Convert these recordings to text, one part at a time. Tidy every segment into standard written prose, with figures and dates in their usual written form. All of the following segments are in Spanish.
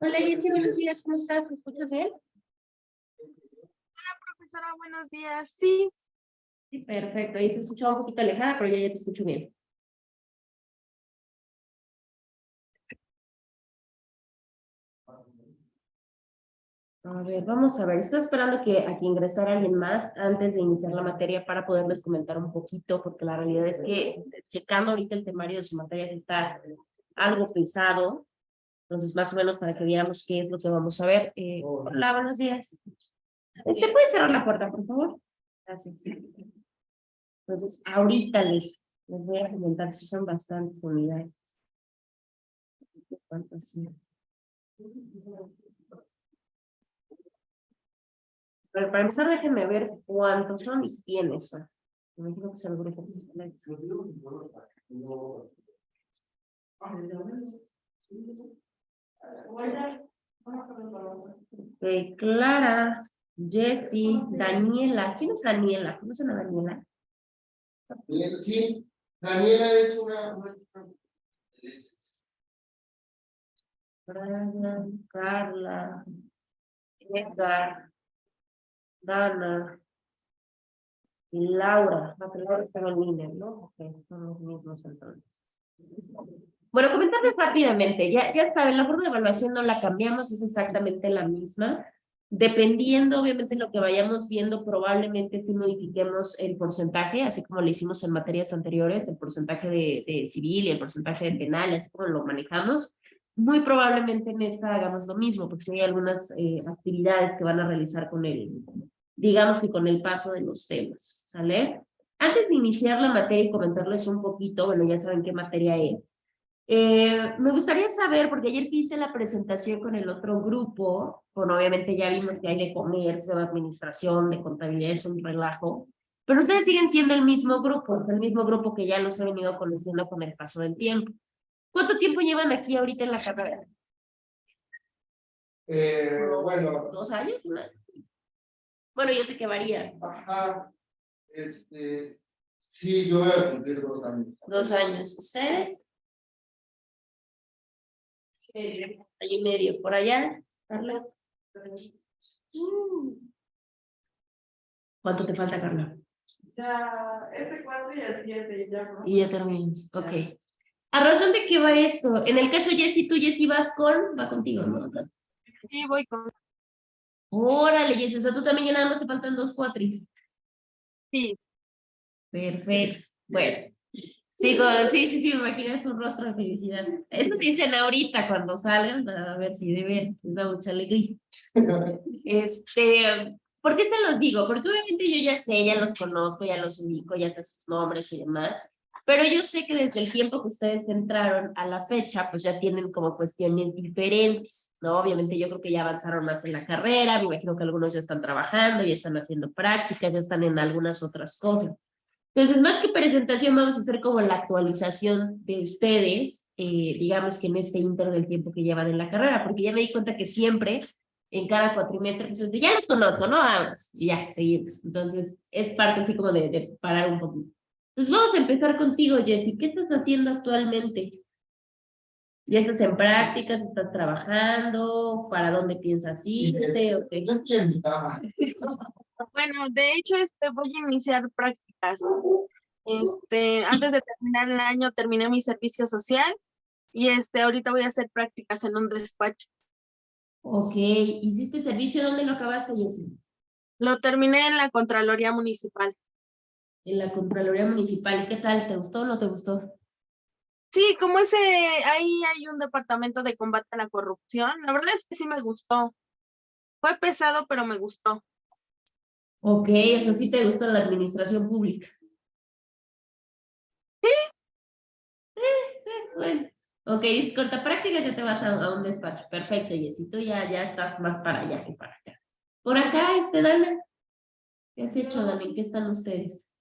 Hola, Jensi, buenos días, ¿cómo estás? ¿Me escuchas bien? Hola, profesora, buenos días. Sí, Sí, perfecto. Ahí te escuchaba un poquito alejada, pero ya te escucho bien. A ver, vamos a ver. Estoy esperando a que ingresara alguien más antes de iniciar la materia para poderles comentar un poquito, porque la realidad es que checando ahorita el temario de su materia sí está algo pesado. Entonces, más o menos para que viéramos qué es lo que vamos a ver. Hola, buenos días. ¿Puede cerrar la puerta, por favor? Gracias. Entonces, ahorita les voy a comentar si son bastantes unidades. ¿Cuántas son? Pero para empezar, déjenme ver cuántos son y quiénes son. Me imagino que es el grupo. Clara, Jessie, Daniela. ¿Quién es Daniela? ¿Conocen a Daniela? Sí, Daniela es una Brian, Carla, Edgar, Dana y Laura. Laura está en línea, ¿no? Ok, son los mismos entonces. Bueno, comentarles rápidamente, ya saben, la forma de evaluación no la cambiamos, es exactamente la misma. Dependiendo, obviamente, lo que vayamos viendo, probablemente sí modifiquemos el porcentaje, así como lo hicimos en materias anteriores, el porcentaje de civil y el porcentaje de penal, así como lo manejamos. Muy probablemente en esta hagamos lo mismo, porque sí hay algunas actividades que van a realizar con digamos que con el paso de los temas, ¿sale? Antes de iniciar la materia y comentarles un poquito, bueno, ya saben qué materia es. Me gustaría saber, porque ayer que hice la presentación con el otro grupo, bueno, obviamente ya vimos que hay de comercio, de administración, de contabilidad, es un relajo, pero ustedes siguen siendo el mismo grupo que ya los he venido conociendo con el paso del tiempo. ¿Cuánto tiempo llevan aquí ahorita en la carrera? bueno, 2 años, ¿no? Bueno, yo sé que varía. ajá, sí, yo voy a cumplir 2 años. 2 años. ¿Ustedes? Año y medio. ¿Por allá, Carla? ¿Cuánto te falta, Carla? ya, este 4 y el 7, ya, ¿no? Y ya terminas. Ok. ¿A razón de qué va esto? En el caso Jessy, tú, Jessy, va contigo, ¿no? Sí, voy con. Órale, Jessy, o sea, tú también ya nada más te faltan 2 cuatris. Sí, Perfecto. Bueno. Sí, sí, me imagino es un rostro de felicidad. Eso dicen ahorita cuando salgan, a ver si de ver, les da mucha alegría. ¿Por qué se los digo? Porque obviamente yo ya sé, ya los conozco, ya los ubico, ya sé sus nombres y demás, pero yo sé que desde el tiempo que ustedes entraron a la fecha, pues ya tienen como cuestiones diferentes, ¿no? Obviamente yo creo que ya avanzaron más en la carrera, me imagino que algunos ya están trabajando, ya están haciendo prácticas, ya están en algunas otras cosas. Entonces, más que presentación, vamos a hacer como la actualización de ustedes, digamos que en este inter del tiempo que llevan en la carrera, porque ya me di cuenta que siempre, en cada cuatrimestre, pues ya los conozco, ¿no? Vamos, y ya, seguimos. Entonces, es parte así como de parar un poquito. Entonces, vamos a empezar contigo, Jessy. ¿Qué estás haciendo actualmente? ¿Ya estás en prácticas? ¿Estás trabajando? ¿Para dónde piensas irte? Okay. Yo estoy en mi cama. bueno, de hecho, voy a iniciar prácticas. Antes de terminar el año, terminé mi servicio social y ahorita voy a hacer prácticas en un despacho. Ok, ¿hiciste servicio? ¿Dónde lo acabaste, Jessy? Lo terminé en la Contraloría Municipal. En la Contraloría Municipal. ¿Y qué tal? ¿Te gustó o no te gustó? Sí, como ahí hay un departamento de combate a la corrupción. La verdad es que sí me gustó. Fue pesado, pero me gustó. Ok, eso sí te gusta la administración pública. Bueno. Ok, es corta práctica, ya te vas a un despacho. Perfecto, Jessy, tú ya estás más para allá que para acá. Por acá, Dana, ¿qué has hecho, Dana? ¿En qué están ustedes?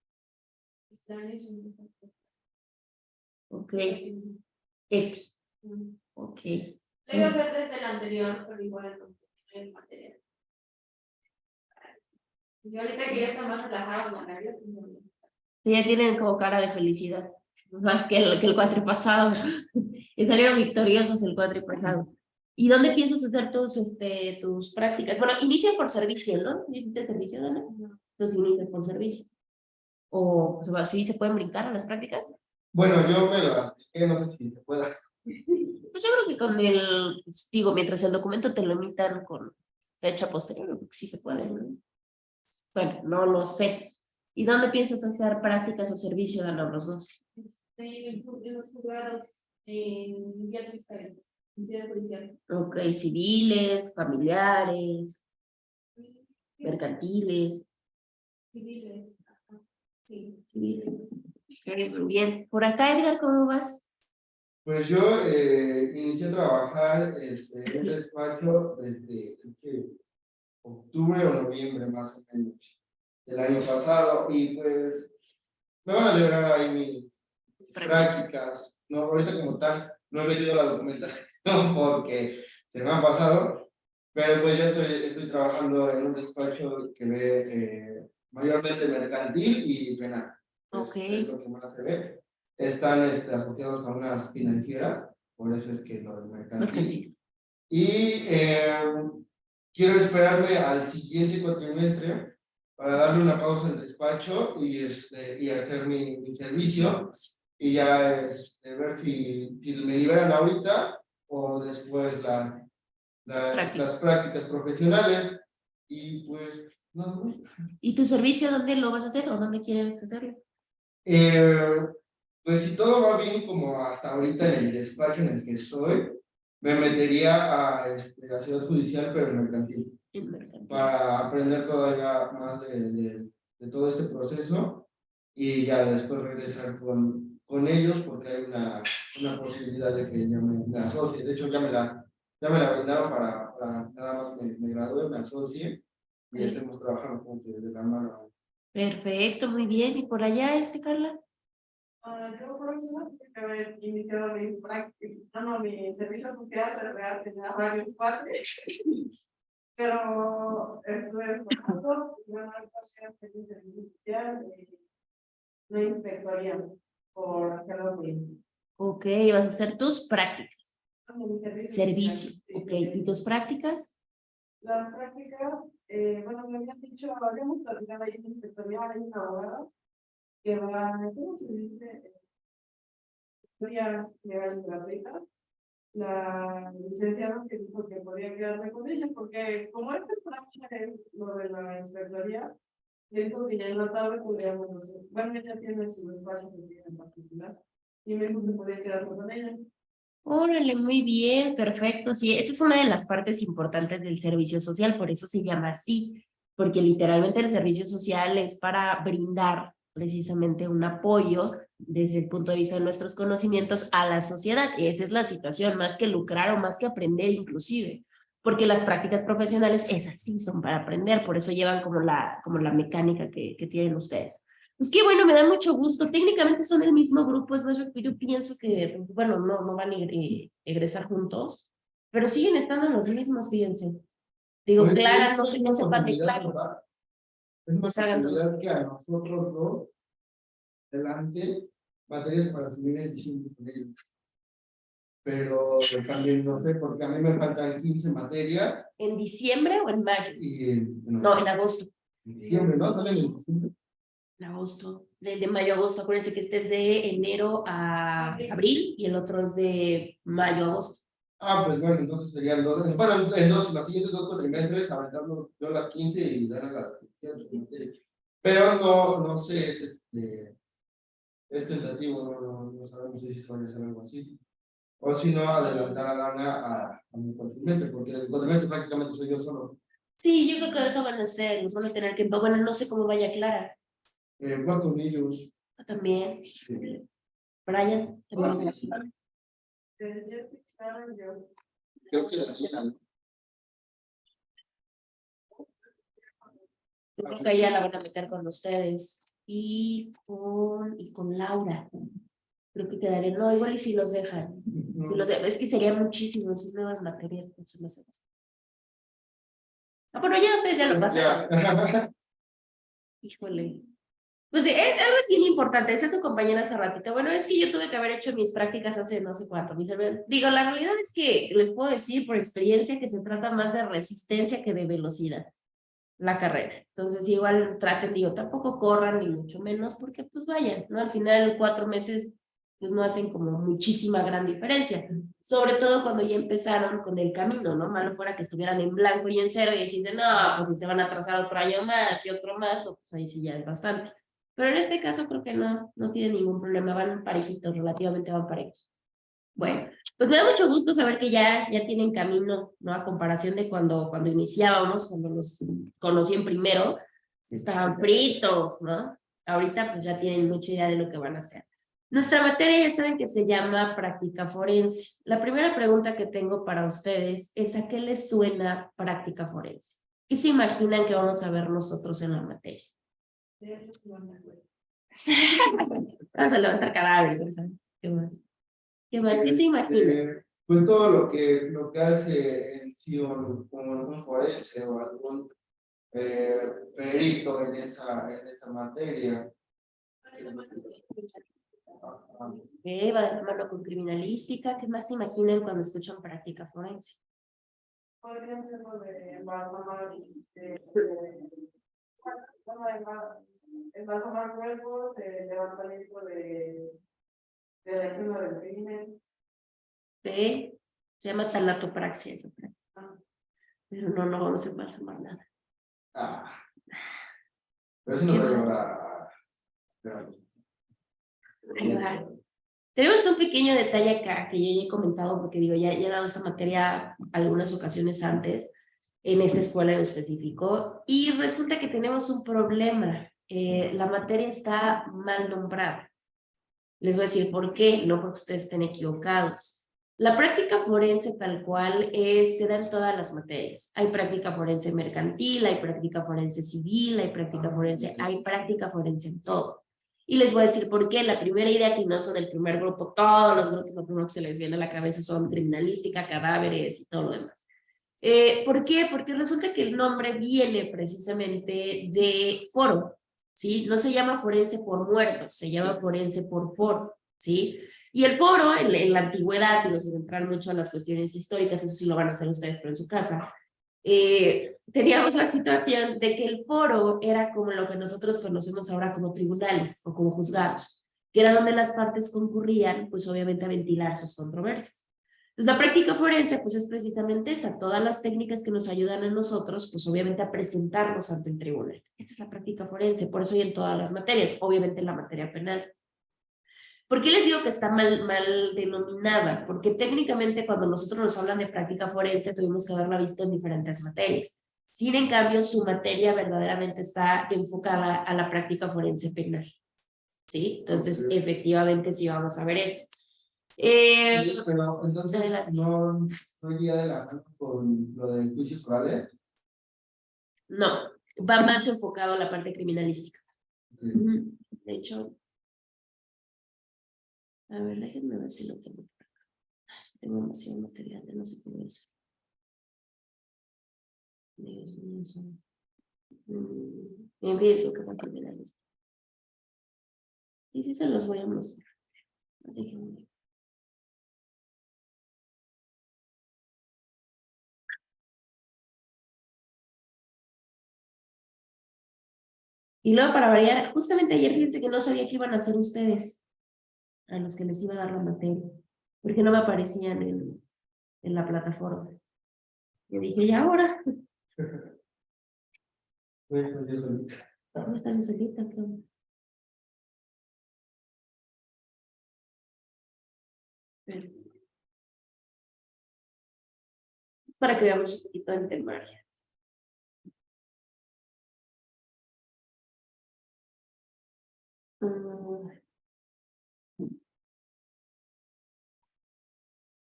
Ok, ok. Lo iba a hacer desde el anterior, pero igual en material. Y ahorita que ya está más relajado en la carrera, Sí, ya tienen como cara de felicidad, más que el cuatri pasado. Y salieron victoriosos el cuatri pasado. ¿Y dónde piensas hacer tus prácticas? Bueno, inicia por servicio, ¿no? ¿Hiciste servicio, Dana? Entonces inicia por servicio. O sea, ¿sí se pueden brincar a las prácticas? Bueno, yo me las no sé si se pueda. Pues yo creo que con digo, mientras el documento te lo emitan con fecha posterior, yo creo que sí se puede, ¿no? Bueno, no lo sé. ¿Y dónde piensas hacer prácticas o servicio, Dana, los dos? En los juzgados, en vía fiscal, en vía judicial. Ok, civiles, familiares, mercantiles. Civiles. Ajá. Sí. Civiles. Ok, muy bien. Por acá, Edgar, ¿cómo vas? Pues yo inicié a trabajar en un despacho desde creo que octubre o noviembre más o menos del año pasado y pues me van a liberar ahí mis prácticas. No, ahorita como tal no he metido la documentación porque se me han pasado, pero pues ya estoy trabajando en un despacho que ve mayormente mercantil y penal. Ok. Es lo que más se ve. Están asociados a unas financieras, por eso es que lo del mercantil. Y quiero esperarme al siguiente cuatrimestre para darle una pausa al despacho y hacer mi servicio y ya ver si me liberan ahorita o después las prácticas profesionales y pues no. ¿Y tu servicio dónde lo vas a hacer o dónde quieres hacerlo? Pues si todo va bien como hasta ahorita en el despacho en el que estoy, me metería a Ciudad Judicial, pero en mercantil, En mercantil. para aprender todavía más de todo este proceso y ya después regresar con ellos porque hay una posibilidad de que yo me asocie. De hecho, ya me la brindaron para nada más me gradué, me asocie y estemos trabajando juntos de la mano. Perfecto, muy bien. ¿Y por allá, Carla? Yo por eso tengo que haber iniciado mi práctica, no, mi servicio social, de verdad, tenía varios padres, pero estuve trabajando, bueno, actuación de mi servicio social, una inspectoría por hacerlo bien. Ok, vas a hacer tus prácticas. Mi servicio Servicio, social, ok. sí. ¿Y tus prácticas? Las prácticas, bueno, me habían dicho, habíamos platicado ahí en la inspectoría, hay una abogada que va, ¿cómo se dice? Historias legales gratuitas. La licenciada que dijo que podía quedarme con ella, porque como este trámite es lo de la inspectoría, dijo que ya en la tarde podríamos, no sé, bueno, ella tiene su despacho que tiene en particular, y me dijo que podía quedarme con ella. Órale, muy bien, perfecto. Sí, esa es una de las partes importantes del servicio social, por eso se llama así, porque literalmente el servicio social es para brindar precisamente un apoyo desde el punto de vista de nuestros conocimientos a la sociedad. Esa es la situación, más que lucrar o más que aprender inclusive, porque las prácticas profesionales esas sí son para aprender, por eso llevan como la mecánica que tienen ustedes. Pues qué bueno, me da mucho gusto. Técnicamente son el mismo grupo, es más, yo pienso que, bueno, no van a egresar juntos, pero siguen estando los mismos, fíjense. Digo, Pues, Clara, no es sé una qué sepa de posibilidad, Clara. ¿verdad? Es una Pues hagan todo. posibilidad que a nosotros dos, delante, materias para subir el 15 con ellos. Pero también no sé, porque a mí me faltan 15 materias ¿En diciembre o en mayo? y No, en agosto. en diciembre, ¿no? Salen en diciembre. En agosto. Desde mayo a agosto. Acuérdense que este es de enero a abril y el otro es de mayo a agosto. Ah, pues bueno, entonces serían dos. Bueno, en los siguientes dos cuatrimestres, aventarlo yo las 15 y dar a las 18 materias. Pero no sé, es tentativo, no sabemos si se puede hacer algo así. O si no, adelantar a Lana a mi cuatrimestre, porque el cuatrimestre prácticamente soy yo solo. Sí, yo creo que eso van a hacer, los van a tener que, bueno, no sé cómo vaya Clara. Voy con ellos. También. Sí. Brian, también. Yo, Creo que Daniela, ¿no? Yo creo que ella la van a meter con ustedes y con Laura. Creo que quedaría, no, igual y si los dejan. Si los es que sería muchísimo, son nuevas materias. Pues, no sé. Ah, bueno, ya ustedes ya lo pasaron. Ya. Híjole. Pues algo es bien importante, decía su compañera hace ratito, bueno, es que yo tuve que haber hecho mis prácticas hace no sé cuánto, digo, la realidad es que les puedo decir por experiencia que se trata más de resistencia que de velocidad, la carrera. Entonces igual traten, digo, tampoco corran ni mucho menos, porque pues vayan, ¿no? Al final 4 meses pues no hacen como muchísima gran diferencia, sobre todo cuando ya empezaron con el camino, ¿no? Malo fuera que estuvieran en blanco y en cero y dicen, no, pues si se van a atrasar otro año más y otro más, no, pues ahí sí ya es bastante. Pero en este caso creo que no tiene ningún problema, van parejitos, relativamente van parejos. Bueno, pues me da mucho gusto saber que ya tienen camino, ¿no? A comparación de cuando iniciábamos, cuando los conocí en primero, estaban fritos, ¿no? Ahorita pues ya tienen mucha idea de lo que van a hacer. Nuestra materia ya saben que se llama práctica forense. La primera pregunta que tengo para ustedes es ¿a qué les suena práctica forense? ¿Qué se imaginan que vamos a ver nosotros en la materia? Vamos a levantar cadáveres, ¿no? ¿Qué más? ¿Qué más? ¿Qué se imagina? Pues todo lo que hace en sí un forense o algún perito en esa materia. Va de la mano con criminalística. ¿Qué más se imaginan cuando escuchan práctica forense? Por ejemplo, de embalsamar, embalsamar cuerpos, levantamiento de la escena del crimen. B, se llama talatopraxia esa práctica. Pero no vamos a embalsamar nada. Pero eso no ¿Qué va a más? llevar Ahí va. Tenemos un pequeño detalle acá que yo ya he comentado porque digo, ya he dado esta materia algunas ocasiones antes en esta escuela en específico y resulta que tenemos un problema. La materia está mal nombrada. Les voy a decir por qué, no porque ustedes estén equivocados. La práctica forense tal cual se da en todas las materias. Hay práctica forense mercantil, hay práctica forense civil, hay práctica forense en todo. Y les voy a decir por qué. La primera idea que no son del primer grupo, todos los grupos, lo primero que se les viene a la cabeza son criminalística, cadáveres y todo lo demás. ¿Por qué? Porque resulta que el nombre viene precisamente de foro, ¿sí? No se llama forense por muertos, se llama forense por foro, ¿sí? Y el foro, en la antigüedad, y no se entrar mucho a las cuestiones históricas, eso sí lo van a hacer ustedes, pero en su casa, teníamos la situación de que el foro era como lo que nosotros conocemos ahora como tribunales o como juzgados, que era donde las partes concurrían, pues obviamente a ventilar sus controversias. Entonces la práctica forense pues es precisamente esa, todas las técnicas que nos ayudan a nosotros, pues obviamente a presentarnos ante el tribunal. Esa es la práctica forense, por eso hay en todas las materias, obviamente en la materia penal. ¿Por qué les digo que está mal denominada? Porque técnicamente cuando nosotros nos hablan de práctica forense tuvimos que haberla visto en diferentes materias. Sin en cambio, su materia verdaderamente está enfocada a la práctica forense penal. ¿Sí? Entonces, efectivamente sí vamos a ver eso. Pero entonces Adelante. no iría de la mano con lo de juicios orales. No, va más enfocado a la parte criminalística. De hecho, a ver, déjenme ver si lo tengo por acá. Tengo demasiado material, no sé cómo es. Dios mío, empiezo que va a criminalística. Y sí se los voy a mostrar. Así que y luego para variar, justamente ayer fíjense que no sabía qué iban a hacer ustedes, a los que les iba a dar la materia, porque no me aparecían en la plataforma. Yo dije, ¿y ahora? ¿Cómo están los solitas? Para que veamos un poquito en temario.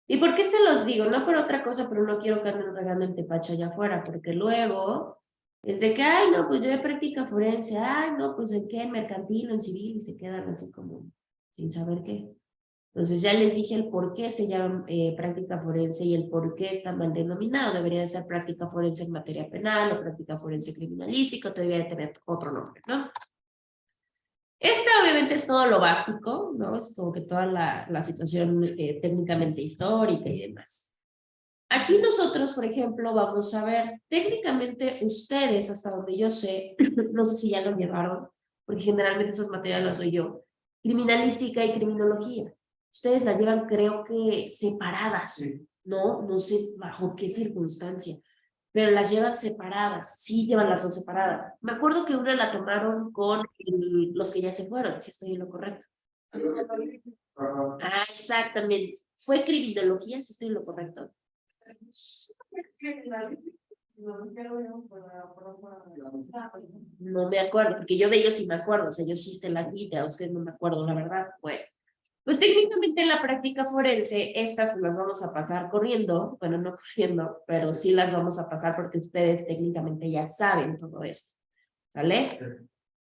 ¿Y por qué se los digo? No por otra cosa, pero no quiero que anden regando el tepache allá afuera, porque luego es de que, ay, no, pues yo de práctica forense, ay, no, pues en qué, en mercantil o en civil, y se quedan así como sin saber qué. Entonces ya les dije el por qué se llama práctica forense y el por qué está mal denominado. Debería de ser práctica forense en materia penal o práctica forense criminalística, o debería de tener otro nombre, ¿no? obviamente es todo lo básico, ¿no? Es como que toda la situación técnicamente histórica y demás. Aquí nosotros, por ejemplo, vamos a ver, técnicamente ustedes, hasta donde yo sé, no sé si ya lo llevaron, porque generalmente esas materias las doy yo, criminalística y criminología. Ustedes la llevan, creo que separadas, Sí. ¿no? No sé bajo qué circunstancia, pero las llevan separadas, sí llevan las dos separadas. Me acuerdo que una la tomaron con los que ya se fueron, si estoy en lo correcto. Ajá. Ah, exactamente. Fue criminología, si estoy en lo correcto. No me acuerdo, porque yo de ellos sí me acuerdo, o sea, yo sí se la vida, usted no me acuerdo, la verdad. Bueno, pues técnicamente en la práctica forense, estas pues las vamos a pasar corriendo, bueno, no corriendo, pero sí las vamos a pasar porque ustedes técnicamente ya saben todo esto, ¿sale?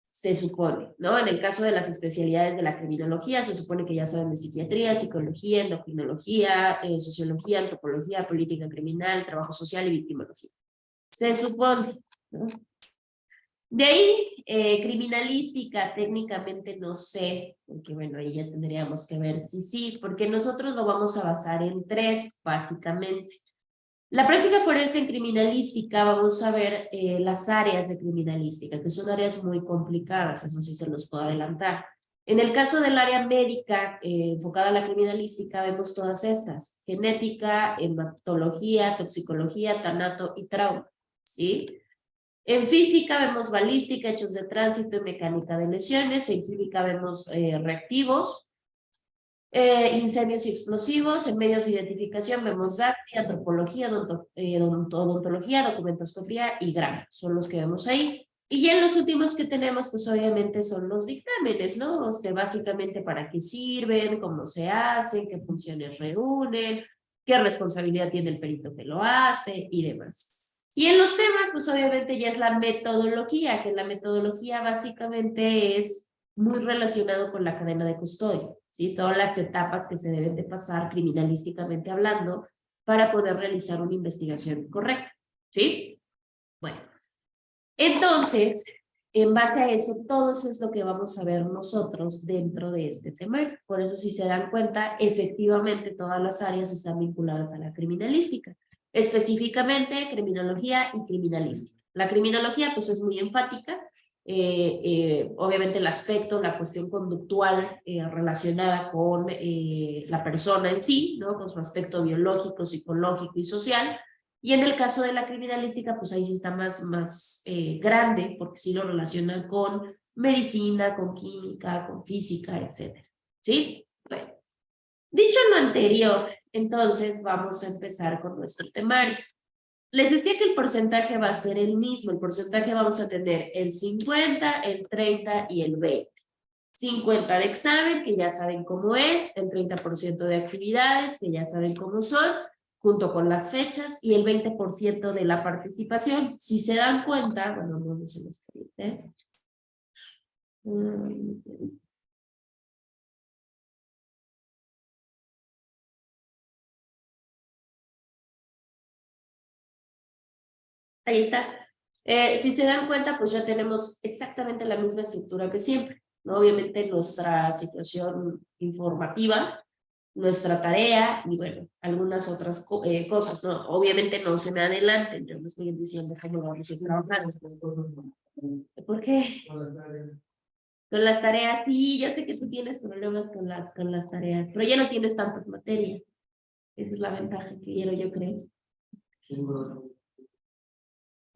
Se supone, ¿no? En el caso de las especialidades de la criminología, se supone que ya saben de psiquiatría, psicología, endocrinología, sociología, antropología, política criminal, trabajo social y victimología. Se supone, ¿no? De ahí, criminalística, técnicamente no sé, porque bueno, ahí ya tendríamos que ver si sí, porque nosotros lo vamos a basar en tres, básicamente. La práctica forense en criminalística, vamos a ver las áreas de criminalística, que son áreas muy complicadas, eso sí se los puedo adelantar. En el caso del área médica enfocada a la criminalística, vemos todas estas: genética, hematología, toxicología, tanato y trauma, ¿sí? En física vemos balística, hechos de tránsito y mecánica de lesiones. En química vemos reactivos, incendios y explosivos. En medios de identificación vemos DACTI, antropología, odontología, documentoscopía y gráficos. Son los que vemos ahí. Y ya en los últimos que tenemos, pues obviamente son los dictámenes, ¿no? Básicamente para qué sirven, cómo se hacen, qué funciones reúnen, qué responsabilidad tiene el perito que lo hace y demás. Y en los temas, pues obviamente ya es la metodología, que la metodología básicamente es muy relacionado con la cadena de custodia, ¿sí? Todas las etapas que se deben de pasar criminalísticamente hablando para poder realizar una investigación correcta, ¿sí? Bueno, entonces, en base a eso, todo eso es lo que vamos a ver nosotros dentro de este tema. Por eso, si se dan cuenta, efectivamente todas las áreas están vinculadas a la criminalística, específicamente criminología y criminalística. La criminología, pues, es muy enfática. Obviamente el aspecto, la cuestión conductual relacionada con la persona en sí, ¿no? Con su aspecto biológico, psicológico y social. Y en el caso de la criminalística, pues ahí sí está más grande, porque sí lo relaciona con medicina, con química, con física, etcétera. ¿Sí? Bueno, dicho lo anterior, entonces vamos a empezar con nuestro temario. Les decía que el porcentaje va a ser el mismo. El porcentaje vamos a tener el 50, el 30 y el 20. 50 de examen, que ya saben cómo es, el 30% de actividades, que ya saben cómo son, junto con las fechas, y el 20% de la participación. Si se dan cuenta, bueno, no se los permite. Ahí está. Si se dan cuenta, pues ya tenemos exactamente la misma estructura que siempre, ¿no? Obviamente nuestra situación informativa, nuestra tarea y bueno, algunas otras cosas, ¿no? Obviamente no se me adelanten, yo no estoy diciendo cómo lo vamos a ir trabajando. ¿Por qué? Con las tareas, sí, yo sé que tú tienes problemas con las tareas, pero ya no tienes tantas materias. Esa es la ventaja que quiero, yo creo.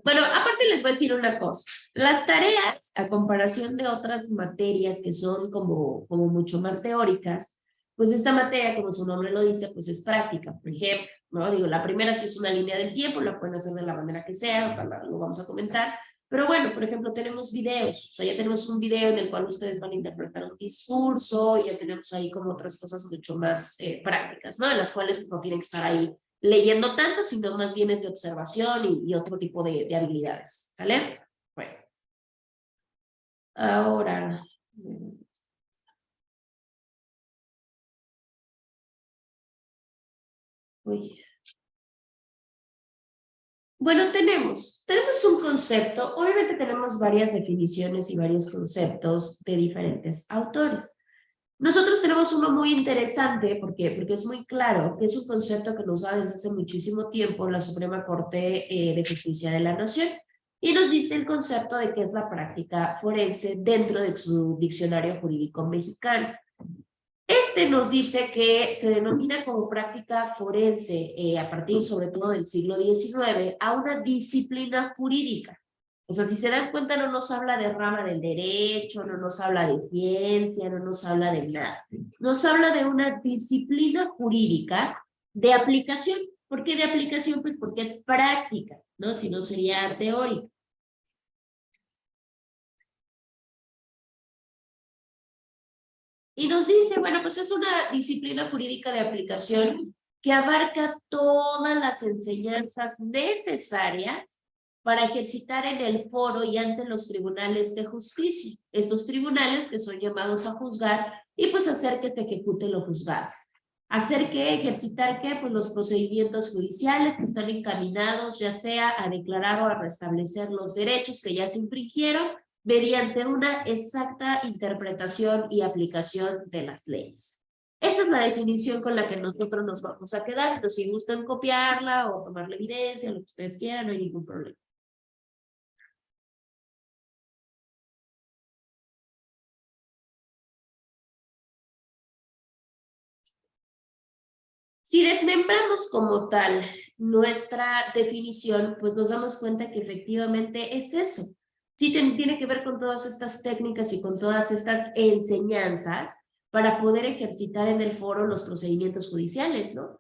Bueno, aparte les voy a decir una cosa. Las tareas, a comparación de otras materias que son como mucho más teóricas, pues esta materia, como su nombre lo dice, pues es práctica. Por ejemplo, ¿no? Digo, la primera sí es una línea del tiempo, la pueden hacer de la manera que sea, lo vamos a comentar. Pero bueno, por ejemplo, tenemos videos. O sea, ya tenemos un video en el cual ustedes van a interpretar un discurso, y ya tenemos ahí como otras cosas mucho más prácticas, ¿no? En las cuales no tienen que estar ahí leyendo tanto, sino más bien es de observación y otro tipo de habilidades, ¿vale? Bueno, ahora, uy, Bueno, tenemos un concepto, obviamente tenemos varias definiciones y varios conceptos de diferentes autores. Nosotros tenemos uno muy interesante porque es muy claro que es un concepto que nos da desde hace muchísimo tiempo la Suprema Corte de Justicia de la Nación y nos dice el concepto de qué es la práctica forense dentro de su diccionario jurídico mexicano. Este nos dice que se denomina como práctica forense a partir sobre todo del siglo XIX a una disciplina jurídica. O sea, si se dan cuenta, no nos habla de rama del derecho, no nos habla de ciencia, no nos habla de nada. Nos habla de una disciplina jurídica de aplicación. ¿Por qué de aplicación? Pues porque es práctica, ¿no? Si no sería teórica. Y nos dice, bueno, pues es una disciplina jurídica de aplicación que abarca todas las enseñanzas necesarias para ejercitar en el foro y ante los tribunales de justicia. Estos tribunales que son llamados a juzgar y pues hacer que te ejecute lo juzgado. Hacer que, ejercitar qué, pues los procedimientos judiciales que están encaminados ya sea a declarar o a restablecer los derechos que ya se infringieron mediante una exacta interpretación y aplicación de las leyes. Esa es la definición con la que nosotros nos vamos a quedar. Entonces, si gustan copiarla o tomar la evidencia, lo que ustedes quieran, no hay ningún problema. Si desmembramos como tal nuestra definición, pues nos damos cuenta que efectivamente es eso. Sí tiene que ver con todas estas técnicas y con todas estas enseñanzas para poder ejercitar en el foro los procedimientos judiciales, ¿no?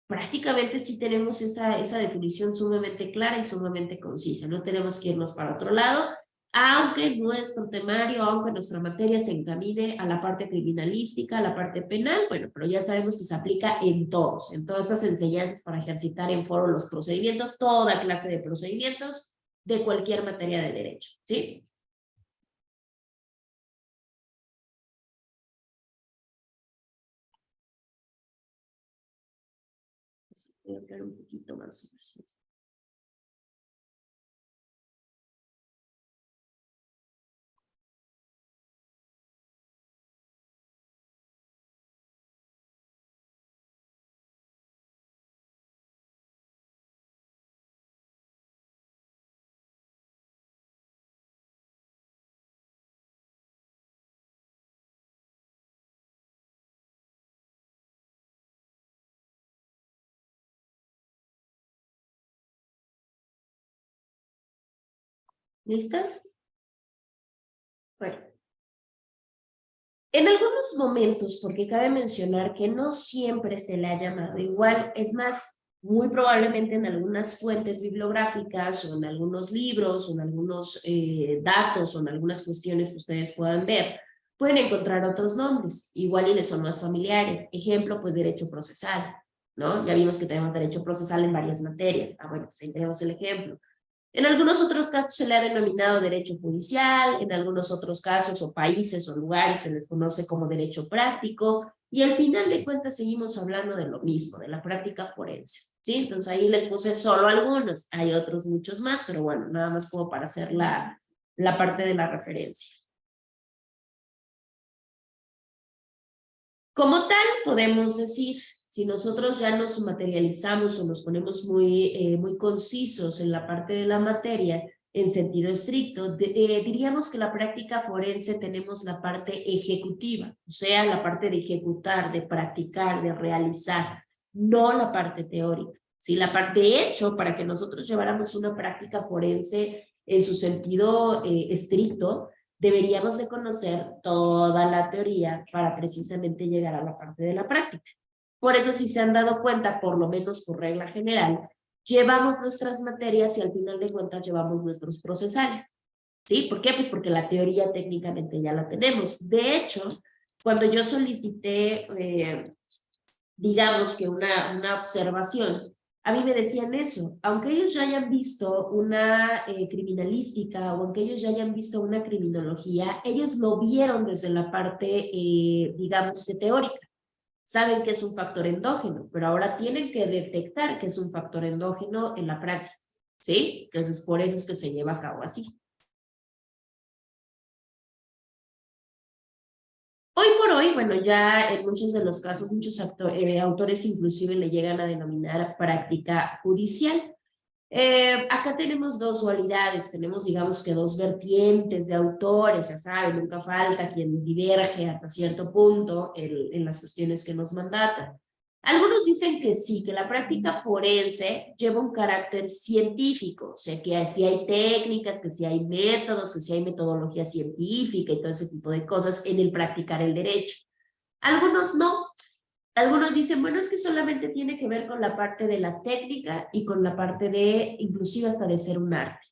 Prácticamente sí tenemos esa definición sumamente clara y sumamente concisa. No tenemos que irnos para otro lado, aunque nuestro temario, aunque nuestra materia se encamine a la parte criminalística, a la parte penal, bueno, pero ya sabemos que se aplica en todas estas enseñanzas para ejercitar en foro los procedimientos, toda clase de procedimientos de cualquier materia de derecho, ¿sí? Voy a hablar un poquito más sobre eso. ¿Listo? Bueno. En algunos momentos, porque cabe mencionar que no siempre se le ha llamado igual, es más, muy probablemente en algunas fuentes bibliográficas o en algunos libros o en algunos datos o en algunas cuestiones que ustedes puedan ver, pueden encontrar otros nombres, igual y les son más familiares. Ejemplo, pues derecho procesal, ¿no? Ya vimos que tenemos derecho procesal en varias materias. Ah, bueno, pues ahí tenemos el ejemplo. En algunos otros casos se le ha denominado derecho judicial, en algunos otros casos o países o lugares se les conoce como derecho práctico, y al final de cuentas seguimos hablando de lo mismo, de la práctica forense, ¿sí? Entonces ahí les puse solo algunos, hay otros muchos más, pero bueno, nada más como para hacer la parte de la referencia. Como tal, podemos decir, si nosotros ya nos materializamos o nos ponemos muy concisos en la parte de la materia, en sentido estricto, diríamos que la práctica forense tenemos la parte ejecutiva, o sea, la parte de ejecutar, de practicar, de realizar, no la parte teórica. ¿Sí? La parte, de hecho, para que nosotros lleváramos una práctica forense en su sentido estricto, deberíamos de conocer toda la teoría para precisamente llegar a la parte de la práctica. Por eso, si se han dado cuenta, por lo menos por regla general, llevamos nuestras materias y al final de cuentas llevamos nuestros procesales. ¿Sí? ¿Por qué? Pues porque la teoría técnicamente ya la tenemos. De hecho, cuando yo solicité, digamos que una observación, a mí me decían eso, aunque ellos ya hayan visto una criminalística o aunque ellos ya hayan visto una criminología, ellos lo vieron desde la parte, digamos que teórica. Saben que es un factor endógeno, pero ahora tienen que detectar que es un factor endógeno en la práctica. ¿sí? Entonces, por eso es que se lleva a cabo así. Hoy por hoy, bueno, ya en muchos de los casos, muchos autores inclusive le llegan a denominar práctica judicial. Acá tenemos dos dualidades, tenemos digamos que dos vertientes de autores, ya saben, nunca falta quien diverge hasta cierto punto en las cuestiones que nos mandatan. Algunos dicen que sí, que la práctica forense lleva un carácter científico, o sea, que sí hay técnicas, que sí hay métodos, que sí hay metodología científica y todo ese tipo de cosas en el practicar el derecho. Algunos no. Algunos dicen, bueno, es que solamente tiene que ver con la parte de la técnica y con la parte de, inclusive hasta de ser un arte.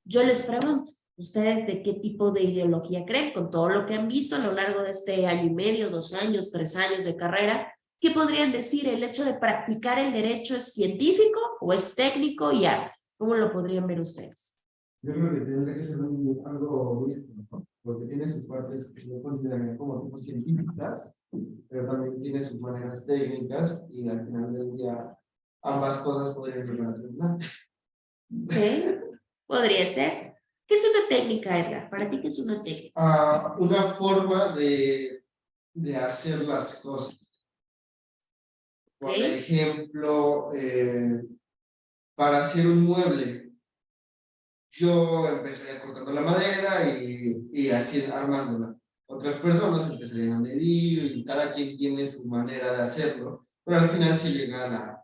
Yo les pregunto, ¿ustedes de qué tipo de ideología creen? Con todo lo que han visto a lo largo de este año y medio, 2 años, 3 años de carrera, ¿qué podrían decir? ¿El hecho de practicar el derecho es científico o es técnico y arte? ¿Cómo lo podrían ver ustedes? Yo creo que tendría que ser algo mixto, ¿no? Porque tiene sus partes que yo consideraría como tipo científicas, pero también tiene sus maneras técnicas y al final del día ambas cosas podrían llegar a ser una. ¿Ok? Podría ser. ¿Qué es una técnica, Edgar? ¿Para ti qué es una técnica? Una forma de hacer las cosas. Por ¿Ok? ejemplo, para hacer un mueble, yo empezaría cortando la madera y así armándola. Otras personas empezarían a medir y cada quien tiene su manera de hacerlo, pero al final se llega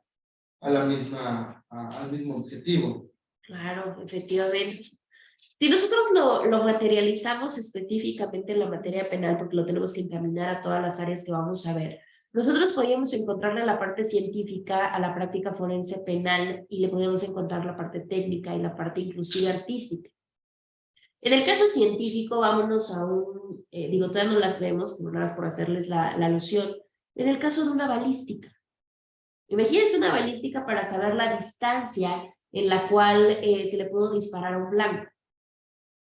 al mismo objetivo. Claro, efectivamente. Si nosotros lo materializamos específicamente en la materia penal, porque lo tenemos que encaminar a todas las áreas que vamos a ver, nosotros podríamos encontrarle la parte científica a la práctica forense penal y le podríamos encontrar la parte técnica y la parte inclusive artística. En el caso científico, vámonos a digo, todavía no las vemos, pero nada más por hacerles la alusión, en el caso de una balística. Imagínense una balística para saber la distancia en la cual se le pudo disparar a un blanco.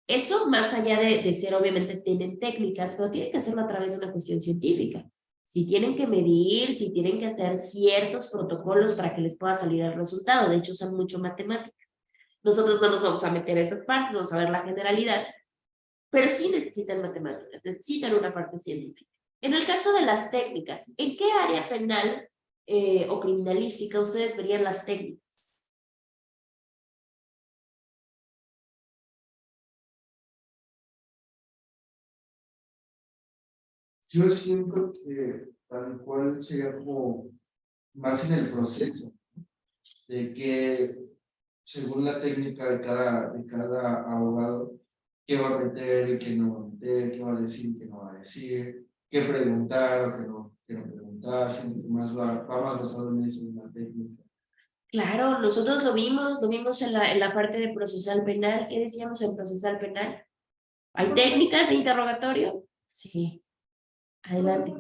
Eso, más allá de ser, obviamente, tienen técnicas, pero tienen que hacerlo a través de una cuestión científica. Si tienen que medir, si tienen que hacer ciertos protocolos para que les pueda salir el resultado. De hecho, usan mucho matemáticas. Nosotros no nos vamos a meter a estas partes, vamos a ver la generalidad, pero sí necesitan matemáticas, necesitan una parte científica. En el caso de las técnicas, ¿en qué área penal o criminalística ustedes verían las técnicas? Yo siento que tal cual sería como más en el proceso, de que según la técnica de cada abogado, qué va a meter y qué no va a meter, qué va a decir y qué no va a decir, qué preguntar o qué no preguntar, siempre más va más basado en eso, en la técnica. Claro, nosotros lo vimos en la parte de procesal penal. ¿Qué decíamos en procesal penal? ¿Hay técnicas de interrogatorio? Sí, adelante.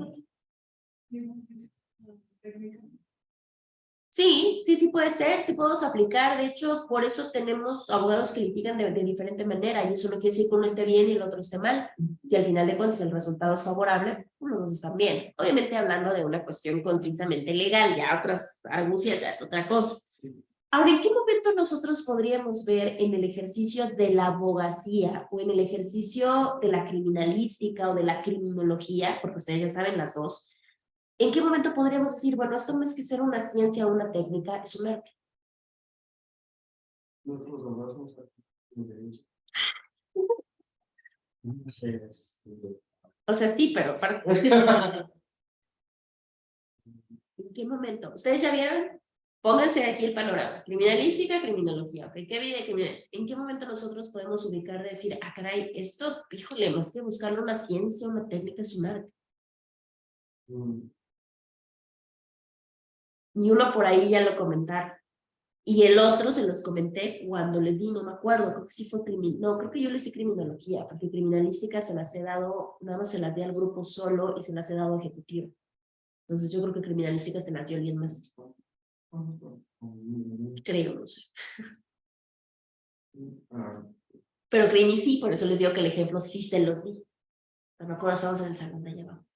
Sí puede ser, sí podemos aplicar. De hecho, por eso tenemos abogados que litigan de diferente manera y eso no quiere decir que uno esté bien y el otro esté mal. Si al final de cuentas el resultado es favorable, uno dos están bien. Obviamente hablando de una cuestión concisamente legal, ya otras argucias ya es otra cosa. Ahora, ¿en qué momento nosotros podríamos ver en el ejercicio de la abogacía o en el ejercicio de la criminalística o de la criminología, porque ustedes ya saben las dos, ¿en qué momento podríamos decir, bueno, esto no es que sea una ciencia o una técnica, es un arte? Nosotros abogados no sabemos de derecho. O sea, sí, pero aparte. ¿En qué momento? ¿Ustedes ya vieron? Pónganse aquí el panorama. Criminalística, criminología. ¿Ok? ¿Qué vida ¿En qué momento nosotros podemos ubicar de decir, ah, caray, esto, híjole, más que buscarle una ciencia, una técnica, es un arte? Y uno por ahí ya lo comentaron. Y el otro se los comenté cuando les di, no me acuerdo, creo que sí fue no, creo que yo les di criminología, porque criminalística se las he dado, nada más se las di al grupo solo y se las he dado ejecutivo. Entonces yo creo que criminalística se las dio alguien más. Creo, no sé. Pero crimi sí, por eso les digo que el ejemplo sí se los di. No me acuerdo, estábamos en el salón de allá abajo.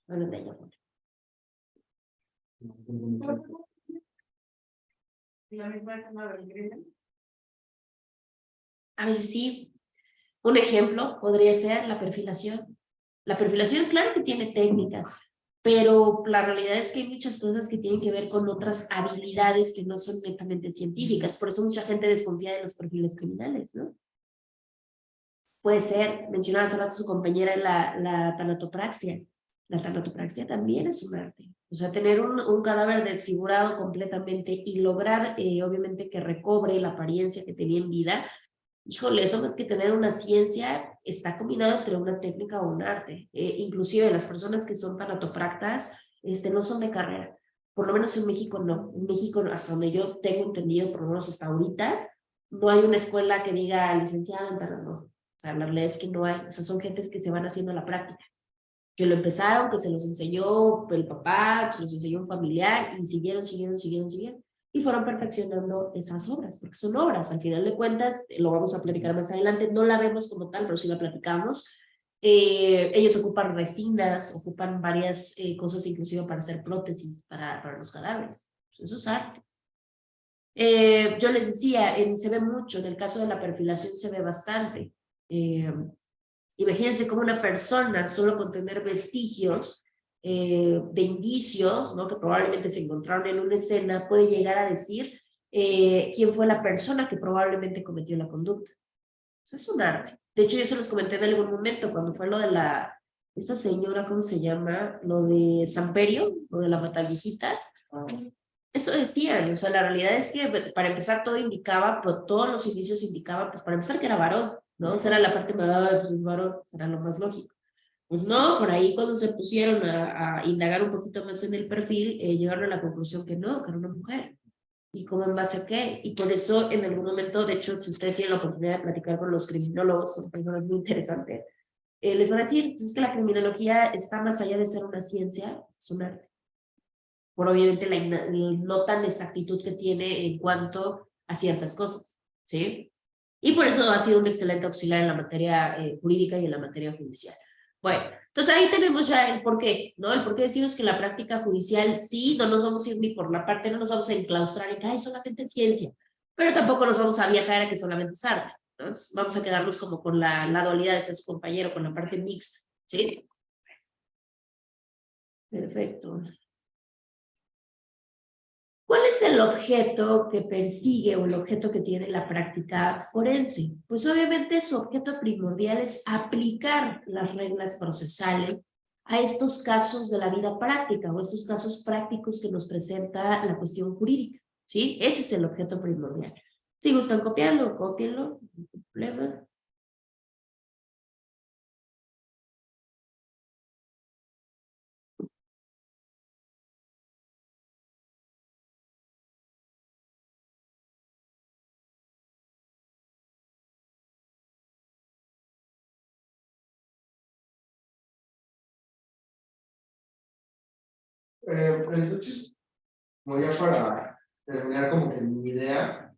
Bueno, de allá afuera. La misma tema del crimen. A veces sí. Un ejemplo podría ser la perfilación. La perfilación, claro que tiene técnicas, pero la realidad es que hay muchas cosas que tienen que ver con otras habilidades que no son netamente científicas. Por eso mucha gente desconfía de los perfiles criminales, ¿no? Puede ser, mencionaba hace rato su compañera, la tanatopraxia. La tanatopraxia también es un arte. O sea, tener un cadáver desfigurado completamente y lograr, obviamente, que recobre la apariencia que tenía en vida. Híjole, eso más que tener una ciencia, está combinado entre una técnica o un arte. Inclusive las personas que son tanatopractas, no son de carrera. Por lo menos en México no. En México, hasta donde yo tengo entendido, por lo menos hasta ahorita, no hay una escuela que diga licenciada en tanato. No. O sea, la realidad es que no hay. O sea, son gentes que se van haciendo a la práctica. Que lo empezaron, que se los enseñó el papá, se los enseñó un familiar, y siguieron. Y fueron perfeccionando esas obras, porque son obras, al final de cuentas, lo vamos a platicar más adelante, no la vemos como tal, pero sí la platicamos. Ellos ocupan resinas, ocupan varias cosas, inclusive para hacer prótesis para los cadáveres. Eso es arte. Yo les decía, se ve mucho, en el caso de la perfilación se ve bastante. Imagínense cómo una persona, solo con tener vestigios de indicios, ¿no? Que probablemente se encontraron en una escena, puede llegar a decir quién fue la persona que probablemente cometió la conducta. Eso es un arte. De hecho, yo se los comenté en algún momento cuando fue lo de esta señora, ¿cómo se llama? Lo de Samperio, lo de las batallijitas. Eso decían, o sea, la realidad es que para empezar todo indicaba, pues, todos los indicios indicaban, pues para empezar que era varón, ¿no? Esa era la parte más, pues es varón, será lo más lógico. Pues no, por ahí cuando se pusieron a indagar un poquito más en el perfil, llegaron a la conclusión que no, que era una mujer. ¿Y cómo en base a qué? Y por eso en algún momento, de hecho, si ustedes tienen la oportunidad de platicar con los criminólogos, son personas muy interesantes, les van a decir, pues es que la criminología está más allá de ser una ciencia, es un arte. Por obviamente la no tan exactitud que tiene en cuanto a ciertas cosas, ¿sí? Y por eso ha sido un excelente auxiliar en la materia jurídica y en la materia judicial. Bueno, entonces ahí tenemos ya el porqué, ¿no? El porqué decimos que la práctica judicial sí, no nos vamos a ir ni por la parte, no nos vamos a enclaustrar en que hay solamente es ciencia, pero tampoco nos vamos a viajar a que solamente es arte, ¿no? Entonces, vamos a quedarnos como con la dualidad de ser su compañero, con la parte mixta, ¿sí? Perfecto. ¿Cuál es el objeto que persigue o el objeto que tiene la práctica forense? Pues obviamente su objeto primordial es aplicar las reglas procesales a estos casos de la vida práctica o estos casos prácticos que nos presenta la cuestión jurídica, ¿sí? Ese es el objeto primordial. Si gustan copiarlo, cópienlo, no hay problema. Entonces, como ya para terminar como que mi idea,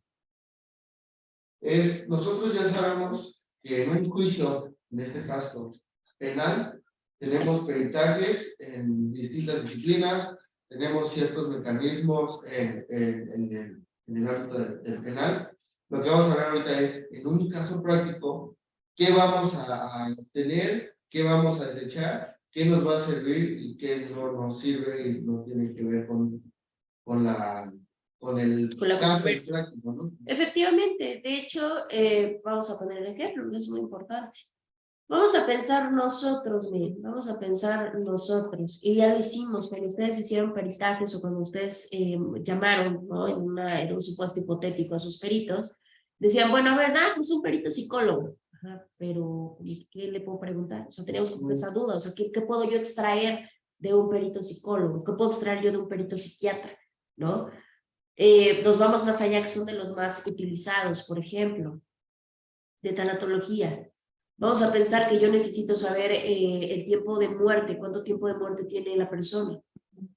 nosotros ya sabemos que en un juicio, en este caso penal, tenemos peritajes en distintas disciplinas, tenemos ciertos mecanismos en el ámbito del penal. Lo que vamos a ver ahorita es, en un caso práctico, qué vamos a tener, qué vamos a desechar, qué nos va a servir y qué no nos sirve y no tiene que ver con la caso controversia. práctico, ¿no? Efectivamente, de hecho, vamos a poner el ejemplo, es muy importante. Vamos a pensar nosotros, miren, vamos a pensar nosotros, y ya lo hicimos cuando ustedes hicieron peritajes o cuando ustedes llamaron, ¿no? En un supuesto hipotético a sus peritos, decían, bueno, a ver, nada, pues un perito psicólogo. Ajá, pero ¿qué le puedo preguntar? O sea, teníamos como esa duda, o sea, ¿qué puedo yo extraer de un perito psicólogo? ¿Qué puedo extraer yo de un perito psiquiatra? ¿No? Nos vamos más allá, que son de los más utilizados, por ejemplo, de tanatología. Vamos a pensar que yo necesito saber el tiempo de muerte, cuánto tiempo de muerte tiene la persona.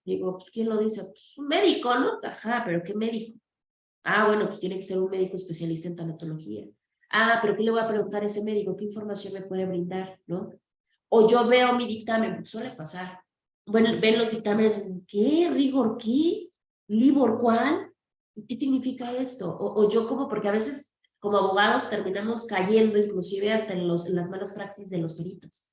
Digo, pues, ¿quién lo dice? Pues un médico, ¿no? Ajá, pero ¿qué médico? Ah, bueno, pues tiene que ser un médico especialista en tanatología. Ah, pero ¿qué le voy a preguntar a ese médico? ¿Qué información me puede brindar? ¿No? O yo veo mi dictamen, pues suele pasar. Bueno, ven los dictámenes, ¿qué? ¿Rigor qué? ¿Libor cuál? ¿Qué significa esto? O yo como, porque a veces como abogados terminamos cayendo inclusive hasta en las malas praxis de los peritos,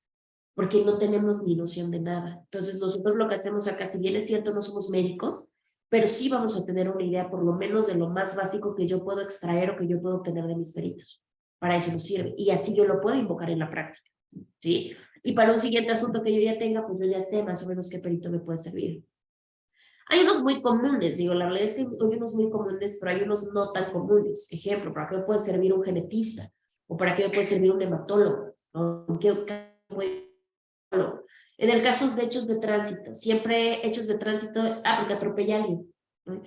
porque no tenemos ni noción de nada. Entonces nosotros lo que hacemos acá, si bien es cierto no somos médicos, pero sí vamos a tener una idea por lo menos de lo más básico que yo puedo extraer o que yo puedo obtener de mis peritos. Para eso nos sirve, y así yo lo puedo invocar en la práctica, ¿sí? Y para un siguiente asunto que yo ya tenga, pues yo ya sé más o menos qué perito me puede servir. Hay unos muy comunes, digo, la verdad es que hay unos muy comunes, pero hay unos no tan comunes. Ejemplo, ¿para qué me puede servir un genetista? ¿O para qué me puede servir un hematólogo? ¿No? En el caso de hechos de tránsito, siempre hechos de tránsito, porque atropella a alguien. ¿No?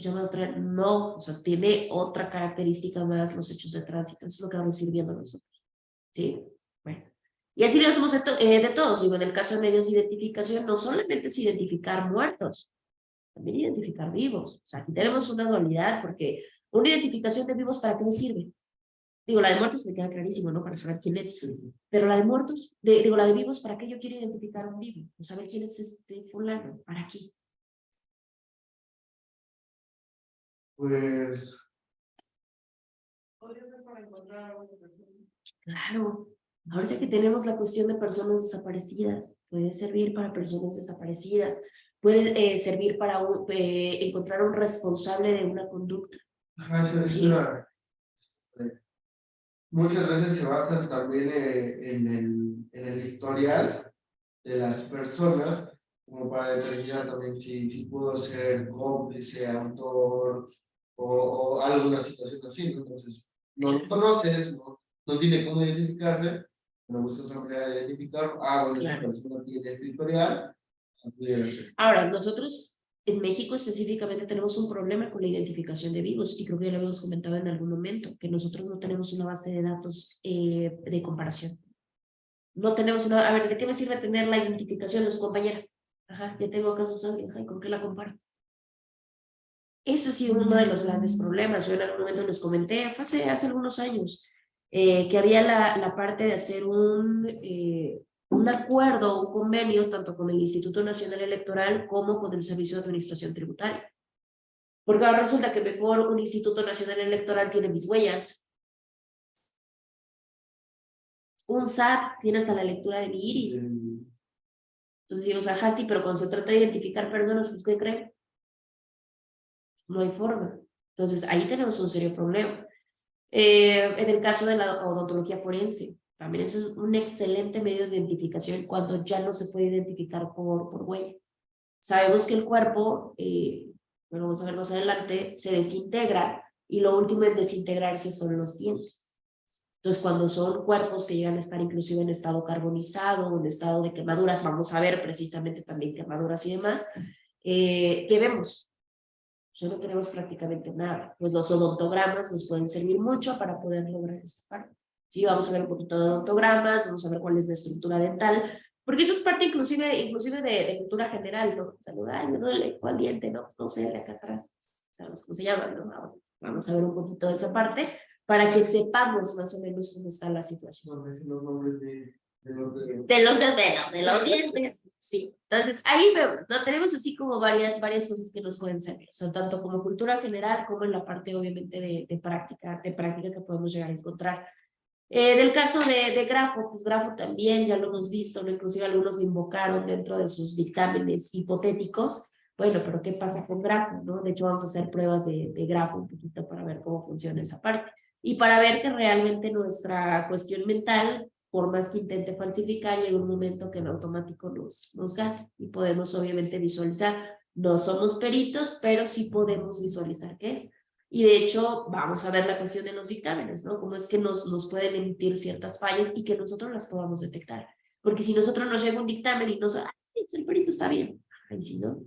No, o sea, tiene otra característica más los hechos de tránsito. Eso es lo que vamos a ir viendo nosotros. ¿Sí? Bueno. Y así lo hacemos de todos. Digo, en el caso de medios de identificación, no solamente es identificar muertos, también identificar vivos. O sea, aquí tenemos una dualidad, porque una identificación de vivos, ¿para qué me sirve? Digo, la de muertos me queda clarísimo, ¿no? Para saber quién es. Pero la de muertos, digo, la de vivos, ¿para qué yo quiero identificar a un vivo? Pues saber quién es este fulano. ¿Para qué? Pues, Podría ser para encontrar a una persona. Claro. Ahorita que tenemos la cuestión de personas desaparecidas, puede servir para personas desaparecidas, puede servir para encontrar un responsable de una conducta. ajá, Sí. muchas veces se basan también en el historial de las personas, como para determinar también si pudo ser cómplice, autor o alguna situación así, ¿no? Entonces, no lo conoces, no tiene cómo identificarse, pero buscas una manera de identificar, bueno, esta Claro. persona tiene este historial, pudiera ser. Ahora, nosotros en México específicamente tenemos un problema con la identificación de vivos, y creo que ya lo habíamos comentado en algún momento, que nosotros no tenemos una base de datos de comparación. No tenemos una, a ver, ¿de qué me sirve tener la identificación de su compañera? Ajá, ya tengo casos, ajá, ¿y con qué la comparo? Eso ha sido uno de los grandes problemas. Yo en algún momento les comenté, hace algunos años, que había la parte de hacer un acuerdo, un convenio, tanto con el Instituto Nacional Electoral como con el Servicio de Administración Tributaria. Porque ahora resulta que mejor un Instituto Nacional Electoral tiene mis huellas. Un SAT tiene hasta la lectura de mi iris. Entonces digo, ajá, sí, pero cuando se trata de identificar personas, pues, ¿qué creen? No hay forma. Entonces ahí tenemos un serio problema. En el caso de la odontología forense, también es un excelente medio de identificación cuando ya no se puede identificar por huella. Sabemos que el cuerpo, bueno, vamos a ver más adelante, se desintegra, y lo último en desintegrarse son los dientes. Entonces, cuando son cuerpos que llegan a estar inclusive en estado carbonizado o en estado de quemaduras, vamos a ver precisamente también quemaduras y demás, ¿qué vemos? Ya no tenemos prácticamente nada. Pues los odontogramas nos pueden servir mucho para poder lograr esta parte. Sí, vamos a ver un poquito de odontogramas, vamos a ver cuál es la estructura dental, porque eso es parte inclusive de cultura general, ¿no? Salud, ay, me duele, ¿cuál diente? No, no sé, de acá atrás. ¿Sabes cómo se llama? ¿No? Vamos a ver un poquito de esa parte para que sepamos más o menos cómo está la situación. No sé los nombres de los de... De los desvelos, de los dientes, sí. Entonces, ahí vemos, ¿no? Tenemos así como varias cosas que nos pueden servir, o sea, tanto como cultura general como en la parte, obviamente, de práctica que podemos llegar a encontrar. Del caso de Grafo, pues Grafo también, ya lo hemos visto, ¿no? Inclusive algunos lo invocaron dentro de sus dictámenes hipotéticos. Bueno, pero ¿qué pasa con Grafo, no? De hecho, vamos a hacer pruebas de Grafo un poquito para ver cómo funciona esa parte. Y para ver que realmente nuestra cuestión mental, por más que intente falsificar, llega un momento que en automático nos gana, y podemos obviamente visualizar. No somos peritos, pero sí podemos visualizar qué es. Y de hecho, vamos a ver la cuestión de los dictámenes, ¿no? Cómo es que nos pueden emitir ciertas fallas y que nosotros las podamos detectar. Porque si nosotros nos llega un dictamen y nos, sí, el perito está bien, ahí sí, ¿no?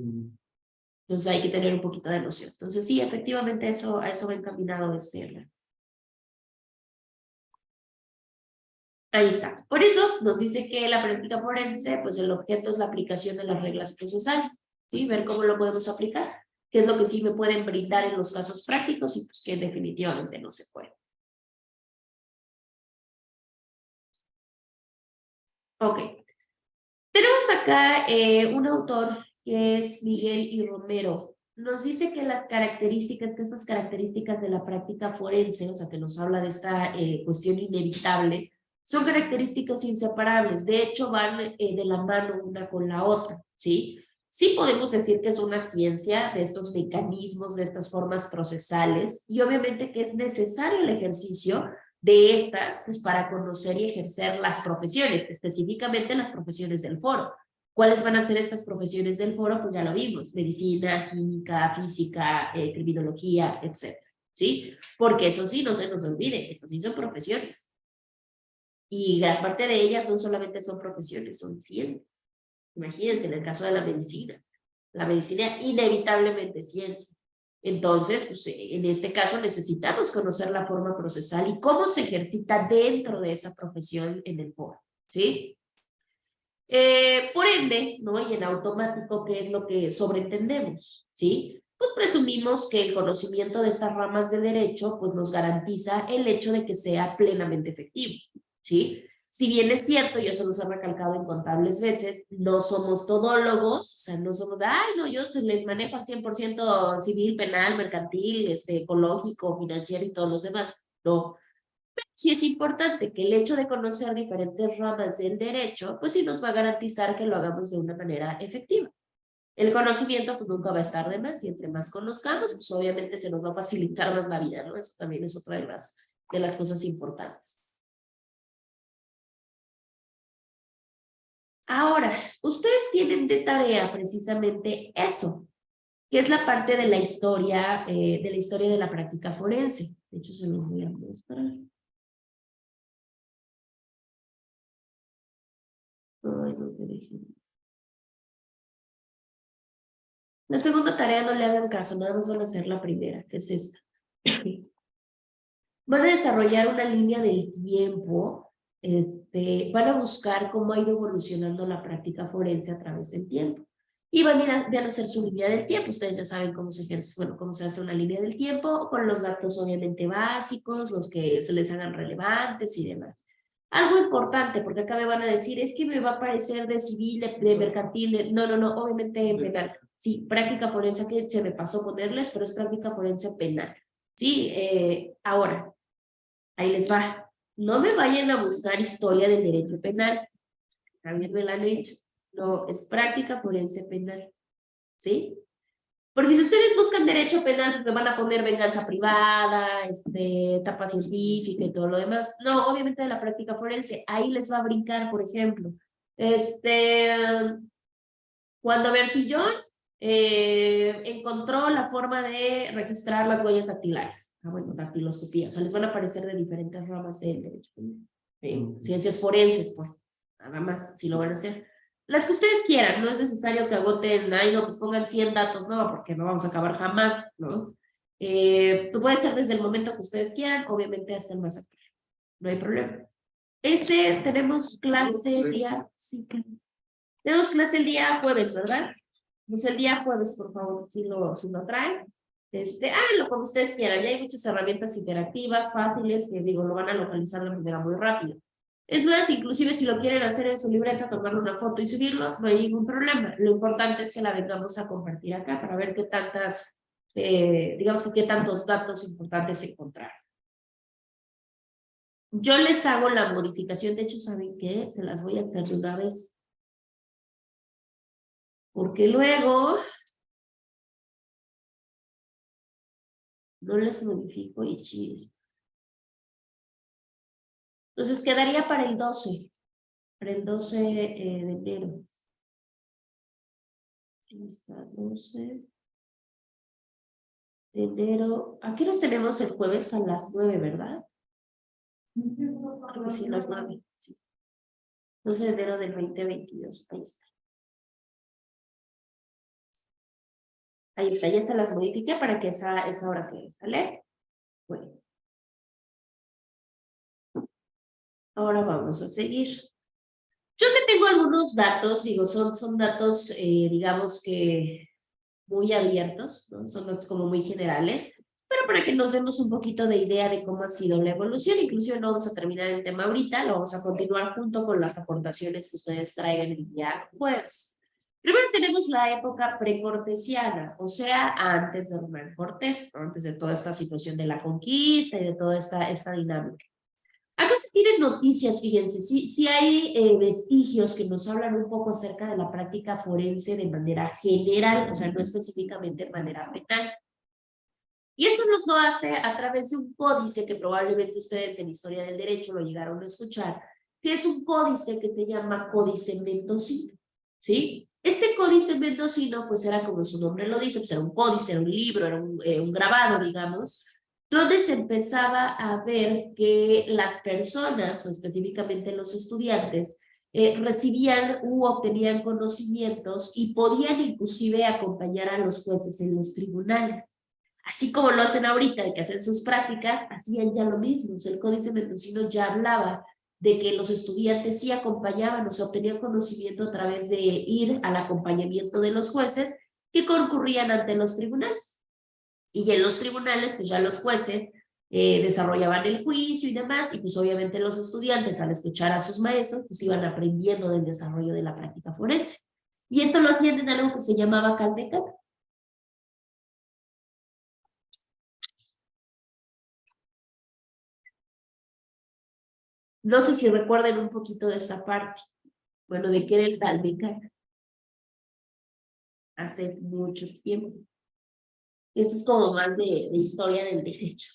Entonces hay que tener un poquito de noción. Entonces sí, efectivamente a eso va encaminado este. Ahí está. Por eso nos dice que la práctica forense, pues el objeto es la aplicación de las reglas procesales, ¿sí? Ver cómo lo podemos aplicar, qué es lo que sí me pueden brindar en los casos prácticos y pues que definitivamente no se puede. Ok. Tenemos acá un autor que es Miguel y Romero. nos dice que las características, que estas características de la práctica forense, o sea, que nos habla de esta cuestión inevitable, son características inseparables. De hecho, van de la mano una con la otra, ¿sí? Sí podemos decir que es una ciencia de estos mecanismos, de estas formas procesales, y obviamente que es necesario el ejercicio de estas, pues para conocer y ejercer las profesiones, específicamente las profesiones del foro. ¿Cuáles van a ser estas profesiones del foro? Pues ya lo vimos, medicina, química, física, criminología, etc. ¿Sí? Porque eso sí, no se nos olvide, eso sí son profesiones. Y gran parte de ellas no solamente son profesiones, son ciencias. Imagínense, en el caso de la medicina inevitablemente es ciencia. Entonces, pues, en este caso necesitamos conocer la forma procesal y cómo se ejercita dentro de esa profesión en el foro, ¿sí? Por ende, ¿no? Y en automático, ¿qué es lo que sobreentendemos? ¿Sí? Pues presumimos que el conocimiento de estas ramas de derecho pues nos garantiza el hecho de que sea plenamente efectivo, ¿sí? Si bien es cierto, y eso nos ha recalcado incontables veces, no somos todólogos, o sea, no somos, ay, no, yo les manejo al 100% civil, penal, mercantil, ecológico, financiero y todos los demás. No. Sí es importante que el hecho de conocer diferentes ramas del derecho, pues sí nos va a garantizar que lo hagamos de una manera efectiva. El conocimiento pues nunca va a estar de más y entre más conozcamos, pues obviamente se nos va a facilitar más la vida, ¿no? Eso también es otra de las cosas importantes. Ahora, ustedes tienen de tarea precisamente eso, que es la parte de la historia de la práctica forense. De hecho, se los voy a mostrar. Ay, no te dejé. La segunda tarea no le hagan caso, nada más van a hacer la primera, que es esta. Van a desarrollar una línea del tiempo, van a buscar cómo ha ido evolucionando la práctica forense a través del tiempo. Y van a hacer su línea del tiempo. Ustedes ya saben cómo se ejerce, bueno, cómo se hace una línea del tiempo, con los datos obviamente básicos, los que se les hagan relevantes y demás. Algo importante, porque acá me van a decir, es que me va a parecer de civil, de mercantil, no, obviamente penal. Sí, práctica forense, que se me pasó ponerles, pero es práctica forense penal. Sí, ahora, ahí les va. No me vayan a buscar historia del derecho penal. También me la han hecho. No, es práctica forense penal. ¿Sí? Porque si ustedes buscan derecho penal, pues me van a poner venganza privada, etapa científica y todo lo demás. No, obviamente de la práctica forense. Ahí les va a brincar, por ejemplo. Cuando Bertillón encontró la forma de registrar las huellas dactilares. Bueno, dactiloscopía. O sea, les van a aparecer de diferentes ramas del derecho. Ciencias forenses, pues. Nada más, si lo van a hacer. Las que ustedes quieran, no es necesario que agoten, ay, no, pues pongan 100 datos, no, porque no vamos a acabar jamás, ¿no? Tú puedes ser desde el momento que ustedes quieran, obviamente hasta el más actual. No hay problema. Tenemos clase día, sí, tenemos clase el día jueves, ¿verdad? Pues el día jueves, por favor, si lo traen. Háganlo como ustedes quieran. Ya hay muchas herramientas interactivas, fáciles, que digo, lo van a localizar de manera muy rápida. Es más, inclusive si lo quieren hacer en su libreta, tomarle una foto y subirlo, no hay ningún problema. Lo importante es que la vengamos a compartir acá para ver qué tantas, digamos que qué tantos datos importantes encontrar. Yo les hago la modificación, de hecho, ¿saben qué? Se las voy a hacer de una vez. Porque luego no les modifico y chis. Entonces quedaría para el 12 de enero. Ahí está, 12 de enero. ¿A qué nos tenemos el jueves? A las 9, ¿verdad? Creo que sí, las 9. Sí. 12 de enero del 2022. Ahí está. Ahí está, ya se las modifiqué para que esa hora que sale. Bueno. Ahora vamos a seguir. Yo que tengo algunos datos, digo, son datos, digamos que muy abiertos, ¿no? Son datos como muy generales, pero para que nos demos un poquito de idea de cómo ha sido la evolución, inclusive no vamos a terminar el tema ahorita, lo vamos a continuar junto con las aportaciones que ustedes traigan el día jueves. Primero tenemos la época precortesiana, o sea, antes de Hernán Cortés, antes de toda esta situación de la conquista y de toda esta dinámica. Acá se tienen noticias, fíjense, sí hay vestigios que nos hablan un poco acerca de la práctica forense de manera general, o sea, no específicamente de manera penal. Y esto nos lo hace a través de un códice que probablemente ustedes en Historia del Derecho lo llegaron a escuchar, que es un códice que se llama Códice Mendocino, ¿sí? Este códice mendocino, pues era como su nombre lo dice, pues era un códice, era un libro, era un grabado, digamos, donde se empezaba a ver que las personas, o específicamente los estudiantes, recibían u obtenían conocimientos y podían inclusive acompañar a los jueces en los tribunales. Así como lo hacen ahorita, de que hacen sus prácticas, hacían ya lo mismo. O sea, el Códice Mendocino ya hablaba de que los estudiantes sí acompañaban, o sea, obtenían conocimiento a través de ir al acompañamiento de los jueces que concurrían ante los tribunales. Y en los tribunales, pues ya los jueces desarrollaban el juicio y demás, y pues obviamente los estudiantes, al escuchar a sus maestros, pues iban aprendiendo del desarrollo de la práctica forense. Y esto lo hacían en algo que se llamaba Calmecat. No sé si recuerden un poquito de esta parte. Bueno, de qué era el Calmecat. Hace mucho tiempo. Esto es como más de historia del derecho.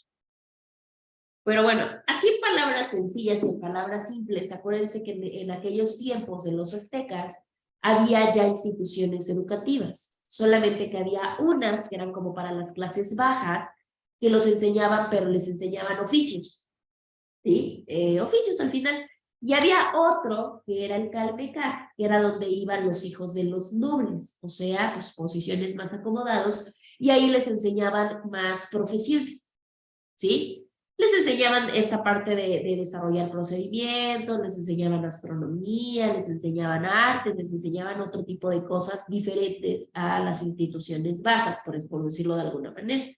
Pero bueno, así en palabras sencillas y en palabras simples, acuérdense que en aquellos tiempos de los aztecas había ya instituciones educativas, solamente que había unas que eran como para las clases bajas, que los enseñaban, pero les enseñaban oficios, ¿sí? Oficios al final. Y había otro que era el Calmecat, que era donde iban los hijos de los nobles, o sea, pues posiciones más acomodados, y ahí les enseñaban más profesiones, ¿sí? Les enseñaban esta parte de desarrollar procedimientos, les enseñaban astronomía, les enseñaban artes, les enseñaban otro tipo de cosas diferentes a las instituciones bajas, por decirlo de alguna manera.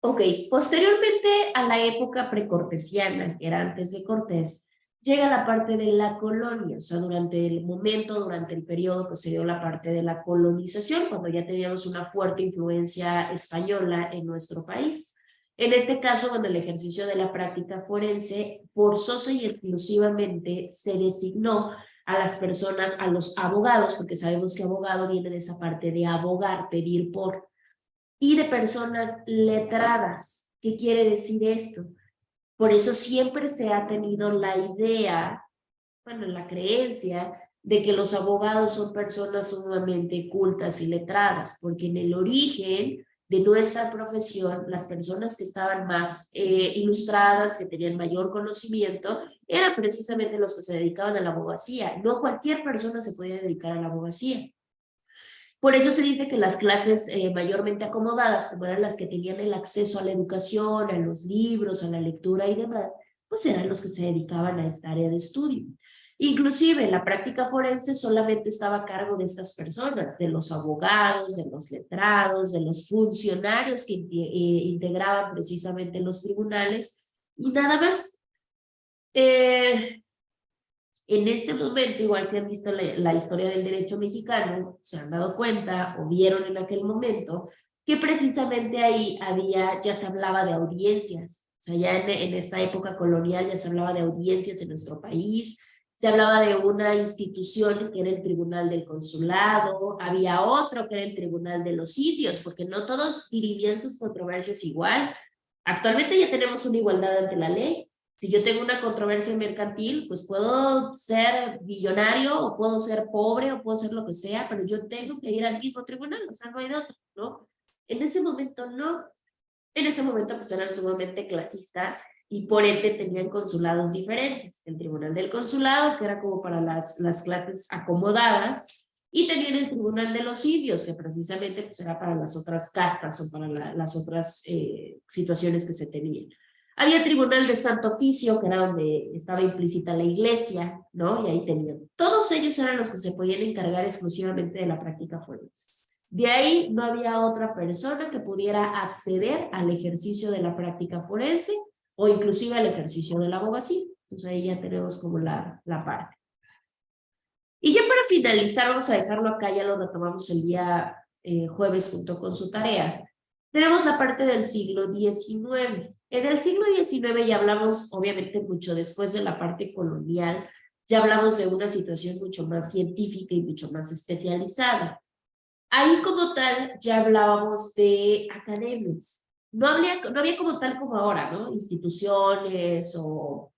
Ok, posteriormente a la época precortesiana, que era antes de Cortés, llega la parte de la colonia, o sea, durante el periodo que se dio la parte de la colonización, cuando ya teníamos una fuerte influencia española en nuestro país. En este caso, cuando el ejercicio de la práctica forense, forzosa y exclusivamente se designó a las personas, a los abogados, porque sabemos que abogado viene de esa parte de abogar, pedir por, y de personas letradas. ¿Qué quiere decir esto? Por eso siempre se ha tenido la idea, bueno, la creencia de que los abogados son personas sumamente cultas y letradas, porque en el origen de nuestra profesión, las personas que estaban más ilustradas, que tenían mayor conocimiento, eran precisamente los que se dedicaban a la abogacía. No cualquier persona se podía dedicar a la abogacía. Por eso se dice que las clases mayormente acomodadas, como eran las que tenían el acceso a la educación, a los libros, a la lectura y demás, pues eran los que se dedicaban a esta área de estudio. Inclusive la práctica forense solamente estaba a cargo de estas personas, de los abogados, de los letrados, de los funcionarios que integraban precisamente los tribunales y nada más. En ese momento, igual si han visto la historia del derecho mexicano, se han dado cuenta o vieron en aquel momento que precisamente ahí ya se hablaba de audiencias. O sea, ya en esta época colonial ya se hablaba de audiencias en nuestro país, se hablaba de una institución que era el Tribunal del Consulado, había otro que era el Tribunal de los Indios, porque no todos dirimían sus controversias igual. Actualmente ya tenemos una igualdad ante la ley. Si yo tengo una controversia mercantil, pues puedo ser millonario o puedo ser pobre o puedo ser lo que sea, pero yo tengo que ir al mismo tribunal, o sea, no hay de otro, ¿no? En ese momento no. En ese momento pues eran sumamente clasistas y por ende tenían consulados diferentes. El Tribunal del Consulado, que era como para las clases acomodadas, Y tenían el Tribunal de los Indios, que precisamente pues, era para las otras castas o para las otras situaciones que se tenían. Había Tribunal de Santo Oficio, que era donde estaba implícita la iglesia, ¿no? Y ahí tenían. Todos ellos eran los que se podían encargar exclusivamente de la práctica forense. De ahí no había otra persona que pudiera acceder al ejercicio de la práctica forense o inclusive al ejercicio de la abogacía. Entonces ahí ya tenemos como la parte. Y ya para finalizar, vamos a dejarlo acá, ya lo retomamos el día jueves junto con su tarea. Tenemos la parte del siglo XIX. En el siglo XIX ya hablamos, obviamente mucho después de la parte colonial, ya hablamos de una situación mucho más científica y mucho más especializada. Ahí como tal ya hablábamos de academias. No había como tal como ahora, ¿no? Instituciones o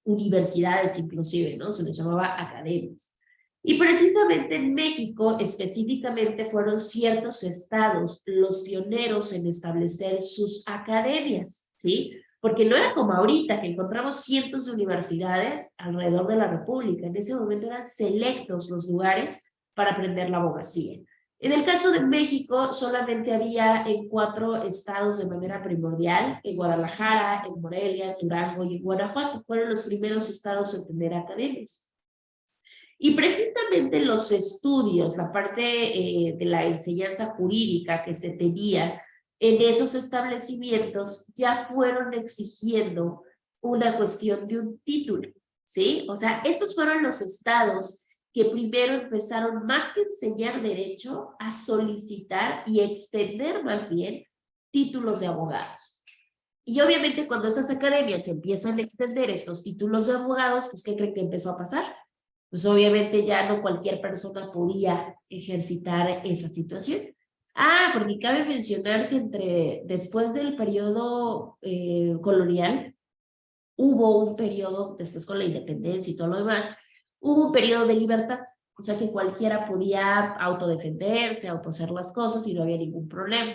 universidades inclusive, ¿no? Se les llamaba academias. Y precisamente en México específicamente fueron ciertos estados los pioneros en establecer sus academias, ¿sí? Porque no era como ahorita que encontramos cientos de universidades alrededor de la República. En ese momento eran selectos los lugares para aprender la abogacía. En el caso de México, solamente había en 4 estados de manera primordial, en Guadalajara, en Morelia, en Durango y en Guanajuato. Fueron los primeros estados en tener academias. Y precisamente los estudios, la parte de la enseñanza jurídica que se tenía en esos establecimientos, ya fueron exigiendo una cuestión de un título, ¿sí? O sea, estos fueron los estados que primero empezaron, más que enseñar derecho, a solicitar y extender más bien títulos de abogados. Y obviamente cuando estas academias empiezan a extender estos títulos de abogados, pues ¿qué creen que empezó a pasar? Pues obviamente ya no cualquier persona podía ejercitar esa situación. Ah, porque cabe mencionar que después del periodo colonial, hubo un periodo, después con la independencia y todo lo demás, hubo un periodo de libertad, o sea que cualquiera podía autodefenderse, autohacer las cosas y no había ningún problema.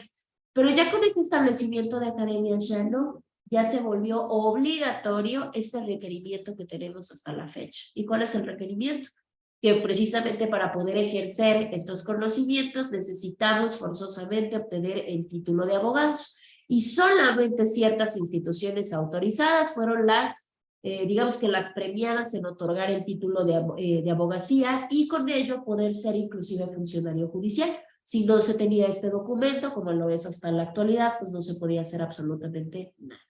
Pero ya con este establecimiento de academias ya no, ya se volvió obligatorio este requerimiento que tenemos hasta la fecha. ¿Y cuál es el requerimiento? Que precisamente para poder ejercer estos conocimientos necesitamos forzosamente obtener el título de abogados. Y solamente ciertas instituciones autorizadas fueron las, digamos que las premiadas en otorgar el título de abogacía y con ello poder ser inclusive funcionario judicial. Si no se tenía este documento, como lo es hasta la actualidad, pues no se podía hacer absolutamente nada.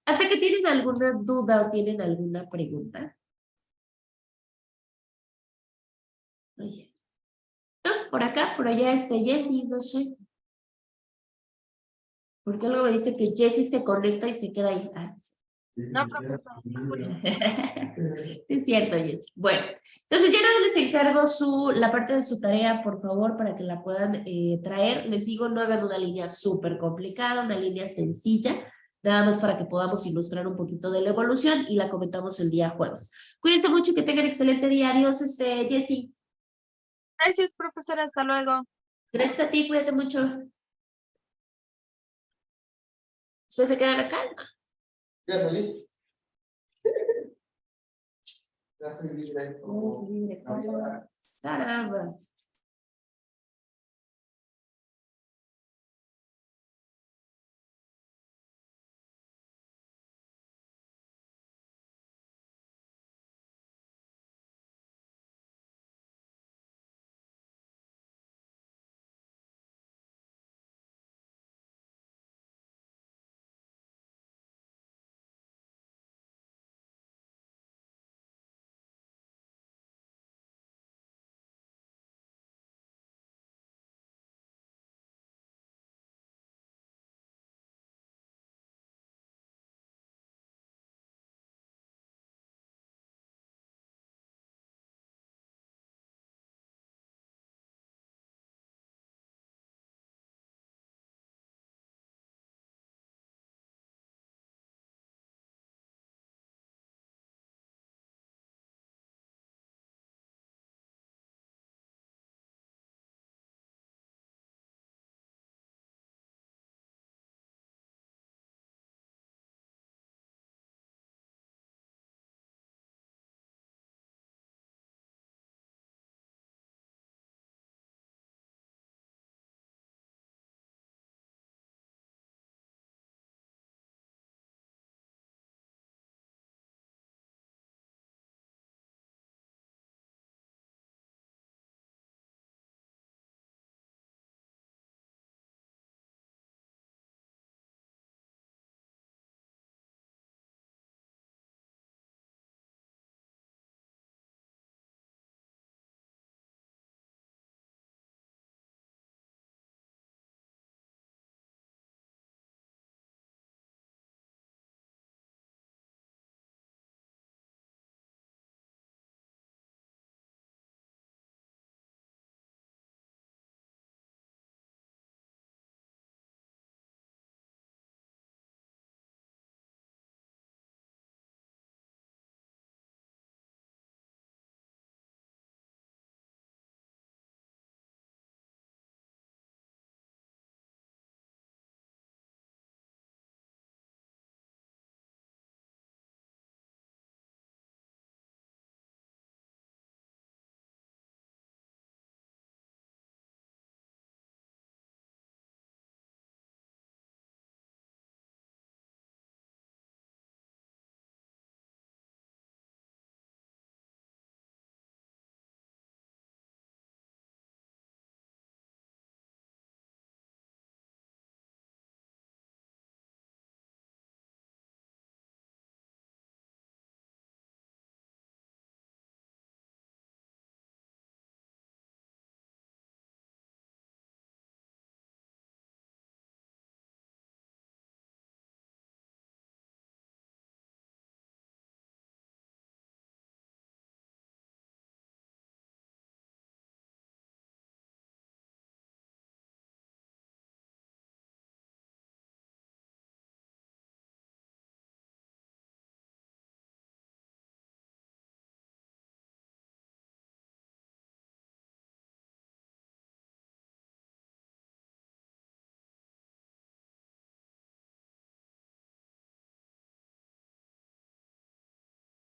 ¿Hasta que tienen alguna duda o tienen alguna pregunta? Oye. No, por acá, por allá está Jessie, no sé. Porque luego me dice que Jessie se conecta y se queda ahí. Ah, sí. No, profesor. Es cierto, Jessie. Bueno, entonces ya no les encargo la parte de su tarea, por favor, para que la puedan traer. Les digo, no hagan una línea súper complicada, una línea sencilla, nada más para que podamos ilustrar un poquito de la evolución y la comentamos el día jueves. Cuídense mucho, que tengan excelente día. Adiós, Jessie. Gracias, profesora. Hasta luego. Gracias a ti, cuídate mucho. ¿Ustedes se quedan acá? ¿Ya salí? Ya soy libre. Carambas.